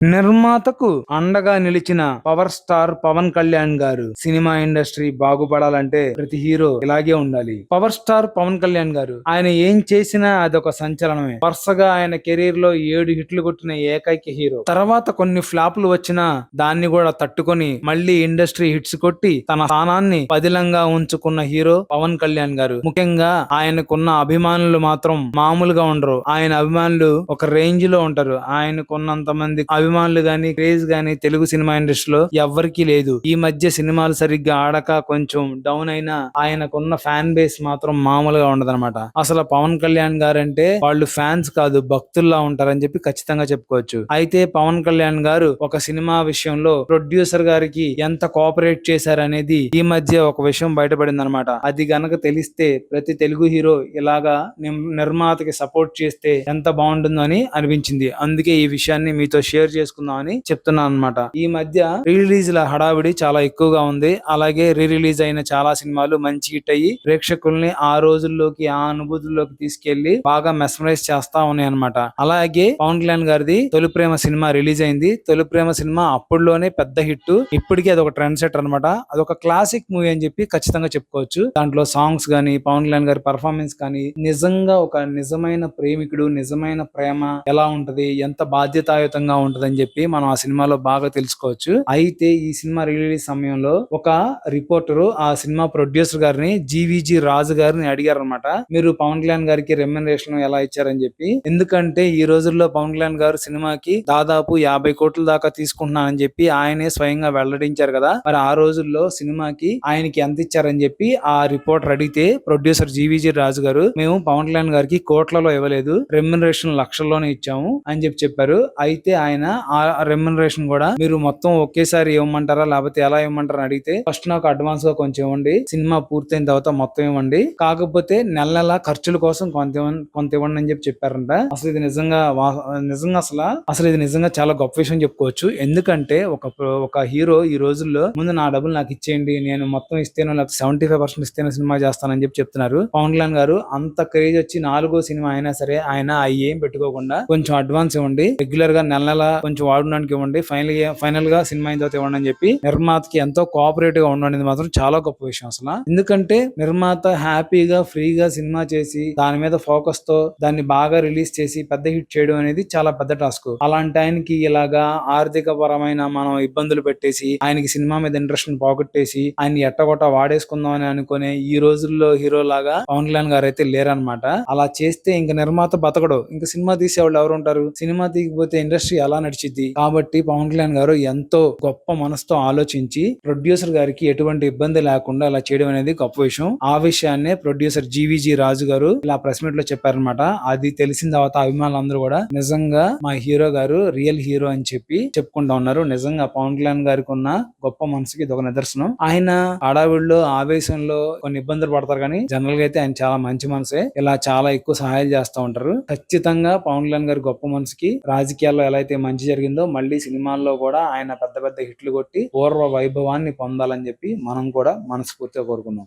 నిర్మాతకు అండగా నిలిచిన power star Pawan Kalyan గారు సినిమా ఇండస్ట్రీ బాగుపడాలంటే ప్రతి హీరో ఇలాగే ఉండాలి. పవర్ స్టార్ పవన్ కళ్యాణ్ గారు ఆయన ఏం చేసినా అదొక సంచలనమే. వరుసగా ఆయన కెరీర్ లో 7 హిట్లు కొట్టిన ఏకైక హీరో. తర్వాత కొన్ని ఫ్లాపులు వచ్చినా దాన్ని కూడా తట్టుకొని మళ్ళీ ఇండస్ట్రీ హిట్స్ కొట్టి తన స్థానాన్ని పదిలంగా ఉంచుకున్న హీరో పవన్ కళ్యాణ్ గారు. ముఖ్యంగా ఆయనకున్న అభిమానులు మాత్రం మామూలుగా ఉండరు. ఆయన అభిమానులు ఒక రేంజ్ లో ఉంటారు. ఆయనకున్నంత మంది అభిమానులు గాని క్రేజ్ గాని తెలుగు సినిమా ఇండస్ట్రీలో ఎవ్వరికీ లేదు. ఈ మధ్య సినిమాలు సరిగ్గా ఆడక కొంచెం డౌన్ అయినా ఆయనకున్న ఫ్యాన్ బేస్ మాత్రం మామూలుగా ఉండదన్నమాట. అసలు పవన్ కళ్యాణ్ గారంటే వాళ్ళు ఫ్యాన్స్ కాదు భక్తుల్లా ఉంటారని చెప్పి ఖచ్చితంగా చెప్పుకోవచ్చు. అయితే పవన్ కళ్యాణ్ గారు ఒక సినిమా విషయంలో ప్రొడ్యూసర్ గారికి ఎంత కోఆపరేట్ చేశారనేది ఈ మధ్య ఒక విషయం బయటపడింది అనమాట. అది గనక తెలిస్తే ప్రతి తెలుగు హీరో ఇలాగా నిర్మాతకి సపోర్ట్ చేస్తే ఎంత బాగుంటుందో అని అనిపించింది. అందుకే ఈ విషయాన్ని మీతో షేర్ చేసుకుందామని చెప్తున్నాను అనమాట. ఈ మధ్య రిలీజ్ ల హడావిడి చాలా ఎక్కువగా ఉంది. అలాగే రిలీజ్ అయిన చాలా సినిమాలు మంచి హిట్ అయ్యి ప్రేక్షకుల్ని ఆ రోజుల్లోకి ఆ అనుభూతుల్లోకి తీసుకెళ్లి బాగా మెస్మరైజ్ చేస్తా ఉన్నాయి అనమాట. అలాగే పవన్ కళ్యాణ్ గారిది తొలి ప్రేమ సినిమా రిలీజ్ అయింది. తొలి ప్రేమ సినిమా అప్పుడులోనే పెద్ద హిట్. ఇప్పటికీ అదొక ట్రెండ్ సెటర్ అనమాట. అదొక క్లాసిక్ మూవీ అని చెప్పి ఖచ్చితంగా చెప్పుకోవచ్చు. దాంట్లో సాంగ్స్ గానీ పవన్ కళ్యాణ్ గారి పర్ఫార్మెన్స్ కానీ నిజంగా ఒక నిజమైన ప్రేమికుడు నిజమైన ప్రేమ ఎలా ఉంటది, ఎంత బాధ్యతాయుతంగా ఉంటదని చెప్పి మనం ఆ సినిమాలో బాగా తెలుసుకోవచ్చు. అయితే ఈ సినిమా రిలీజ్ సమయంలో ఒక రిపోర్టరు ఆ సినిమా ప్రొడ్యూసర్ గారిని జీవీజీ రాజు గారిని అడిగారు అనమాట. మీరు పవన్ కళ్యాణ్ గారికి రెమ్యునరేషన్ ఎలా ఇచ్చారని చెప్పి. ఎందుకంటే ఈ రోజుల్లో పవన్ కళ్యాణ్ గారు సినిమాకి దాదాపు 50 కోట్ల దాకా తీసుకుంటున్నానని చెప్పి ఆయనే స్వయంగా వెల్లడించారు కదా. మరి ఆ రోజుల్లో సినిమాకి ఆయనకి ఎంత ఇచ్చారని చెప్పి ఆ రిపోర్టర్ అడిగితే ప్రొడ్యూసర్ జీవీజీ రాజు గారు మేము పవన్ కళ్యాణ్ గారికి కోట్లలో ఇవ్వలేదు, రెమ్యునరేషన్ లక్షల్లోనే ఇచ్చాము అని చెప్పారు. అయితే ఆయన ఆ రెమ్యునరేషన్ కూడా మీరు మొత్తం ఒకేసారి ఇవ్వమంటారా లేకపోతే ఎలా ఇవ్వమంటారా అడిగితే ఫస్ట్ నాకు అడ్వాన్స్ గా కొంచెం ఇవ్వండి, సినిమా పూర్తయిన తర్వాత మొత్తం ఇవ్వండి, కాకపోతే నెల నెల ఖర్చుల కోసం కొంత ఇవ్వండి అని చెప్పారంట. అసలు ఇది నిజంగా చాలా గొప్ప విషయం చెప్పుకోవచ్చు. ఎందుకంటే ఒక హీరో ఈ రోజుల్లో ముందు నా డబ్బులు నాకు ఇచ్చేయండి, నేను మొత్తం ఇస్తేనో లేకపోతే 75% ఇస్తేనో సినిమా చేస్తానని చెప్తున్నారు. పవన్ కళ్యాణ్ గారు అంత క్రేజ్ వచ్చి 4వ సినిమా అయినా సరే ఆయన ఏం పెట్టుకోకుండా కొంచెం అడ్వాన్స్ ఇవ్వండి, రెగ్యులర్ గా నెల నెల కొంచెం వాడడానికి ఇవ్వండి, ఫైనల్ గా సినిమా అయిన తర్వాత ఇవ్వండి అని చెప్పి నిర్మాతకి ఎంతో కోఆపరేటివ్ గా ఉండడం మాత్రం చాలా గొప్ప విషయం అసలు. ఎందుకంటే నిర్మాత హ్యాపీగా ఫ్రీగా సినిమా చేసి దాని మీద ఫోకస్ తో దాన్ని బాగా రిలీజ్ చేసి పెద్ద హిట్ చేయడం అనేది చాలా పెద్ద టాస్క్. అలాంటి ఆయనకి ఇలాగా ఆర్థిక పరమైన మనం ఇబ్బందులు పెట్టేసి ఆయనకి సినిమా మీద ఇంట్రెస్ట్ పోగొట్టేసి ఆయన ఎట్టగొట్ట వాడేసుకుందాం అని అనుకునే ఈ రోజుల్లో హీరో లాగా పవన్ కళ్యాణ్ గారు అయితే లేరనమాట. అలా చేస్తే ఇంక నిర్మాత బతకడు, ఇంక సినిమా తీసేవాళ్ళు ఎవరు ఉంటారు, సినిమా తీయకపోతే ఇండస్ట్రీ ఎలా నడిచిద్ది. కాబట్టి పవన్ కళ్యాణ్ గారు ఎంతో గొప్ప మనసుతో ఆలోచించి ప్రొడ్యూసర్ గారికి ఎటువంటి ఇబ్బంది లేకుండా ఇలా చేయడం అనేది గొప్ప విషయం. ఆ విషయాన్నే ప్రొడ్యూసర్ జీవీజీ రాజు గారు ఇలా ప్రెస్ మీట్ లో చెప్పారనమాట. అది తెలిసిన తర్వాత అభిమానులందరూ కూడా నిజంగా మా హీరో గారు రియల్ హీరో అని చెప్పి చెప్పుకుంటా ఉన్నారు. నిజంగా పవన్ కళ్యాణ్ గారికి ఉన్న గొప్ప మనసుకి ఇది ఒక నిదర్శనం. ఆయన హడావిడిలో ఆవేశంలో కొన్ని ఇబ్బందులు పడతారు కానీ జనరల్ గా అయితే ఆయన చాలా మంచి మనసే. ఇలా చాలా ఎక్కువ సహాయాలు చేస్తూ ఉంటారు. ఖచ్చితంగా పవన్ కళ్యాణ్ గారి గొప్ప మనసుకి రాజకీయాల్లో ఎలా అయితే మంచి జరిగిందో మళ్ళీ సినిమాల్లో కూడా ఆయన పెద్ద పెద్ద హిట్లు కొట్టి పూర్వ వైభవాన్ని పొందాలని చెప్పి మనం కూడా మనస్ఫూర్తిగా కోరుకుందాం.